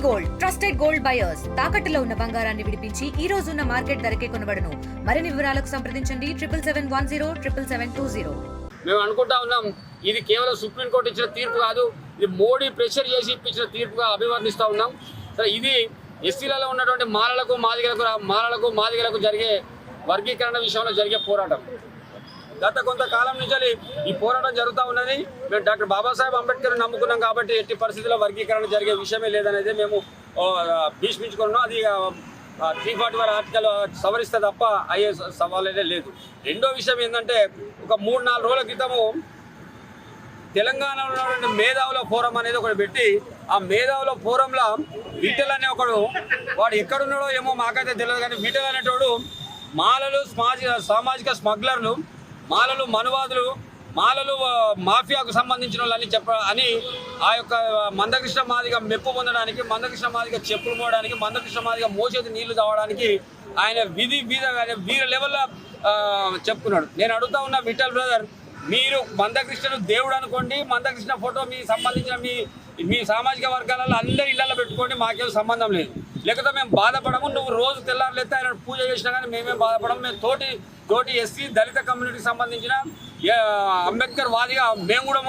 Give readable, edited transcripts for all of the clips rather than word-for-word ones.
Gold trusted gold buyers తాకట్టులో ఉన్న బంగారాన్ని విడిపించి ఈ రోజు ఉన్న మార్కెట్ ధరకే కొనబడును. మరిన్ని వివరాలకు సంప్రదించండి 77107720. మేము అనుకుంటా ఉన్నాం ఇది కేవలం సుప్రీంకోర్టు ఇచ్చిన తీర్పు కాదు, ఇది మోడీ ప్రెషర్ చేసి ఇప్పించిన తీర్పుగా అభివర్ణిస్తూ ఉన్నాం. సరే, ఇది ఎస్సీలలో ఉన్నటువంటి మాలలకు మాదిగలకు జరిగే వర్గీకరణ విషయంలో జరిగే పోరాటం. గత కొంతకాలం నుంచి ఈ పోరాటం జరుగుతూ ఉన్నది. మేము డాక్టర్ బాబాసాహెబ్ అంబేద్కర్ నమ్ముకున్నాం కాబట్టి ఎట్టి పరిస్థితుల్లో వర్గీకరణ జరిగే విషయమే లేదనేది మేము భీష్మించుకున్నాం. అది 341 ఆర్టికల్ సవరిస్తే తప్ప అయ్యే సవాలనే లేదు. రెండో విషయం ఏంటంటే, ఒక 3-4 రోజుల క్రితము తెలంగాణలో ఉన్నటువంటి మేధావుల ఫోరం అనేది ఒకటి పెట్టి, ఆ మేధావుల ఫోరంలో విఠల్ అనే ఒకడు, వాడు ఎక్కడున్నాడో ఏమో మాకైతే తెలియదు కానీ, విఠల్ అనేటోడు మాలలు సామాజిక స్మగ్లర్లు, మాలలు మనువాదులు, మాలలు మాఫియాకు సంబంధించిన వాళ్ళని అని ఆ యొక్క మందకృష్ణ మాదిగ మెప్పు పొందడానికి, మందకృష్ణ మాదిగ చెప్పులు మోయడానికి, మందకృష్ణ మాదిగ మోసేది నీళ్లు తాగడానికి ఆయన వీర లెవెల్లో చెప్పుకున్నాడు. నేను అడుగుతా ఉన్న విఠల్ బ్రదర్, మీరు మందకృష్ణను దేవుడు అనుకోండి, మందకృష్ణ ఫోటో మీ సంబంధించిన మీ సామాజిక వర్గాలలో అందరి ఇళ్లలో పెట్టుకోండి, మాకేం సంబంధం లేదు. లేకపోతే మేము బాధపడము. నువ్వు రోజు తెల్లారులెత్తే ఆయన పూజ చేసినా కానీ మేమేం బాధపడము. మేము తోటి ఎస్సీ దళిత కమ్యూనిటీకి సంబంధించిన అంబేద్కర్ వాదిగా మేము కూడా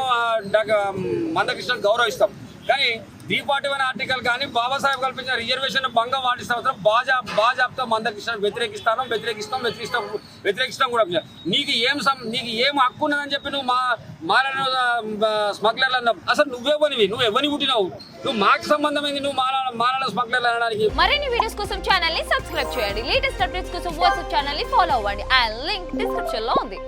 మందకృష్ణను గౌరవిస్తాం. కానీ 341 ఆర్టికల్ కానీ బాబాసాహెబ్ కల్పించిన రిజర్వేషన్ భంగం వాటి సంవత్సరం బాజాబ్తో మందకృష్ణను వ్యతిరేకిస్తాం కూడా. నీకు ఏం హక్కు ఉన్నదని చెప్పి నువ్వు మాలను స్మగ్లర్లు అన్నావు. అసలు నువ్వు ఎవరిని పుట్టినావు? నువ్వు మాకు సంబంధమైంది నువ్వు మాలను స్మగ్లర్లు అనడానికి. మరిన్ని వీడియోస్ కోసం ఛానల్ ని సబ్స్క్రైబ్ చేయండి. లేటెస్ట్ అప్డేట్స్ కోసం వాట్సాప్ ఛానల్ ని ఫాలో అవ్వండి. ఆ లింక్ డిస్క్రిప్షన్ లో ఉంది.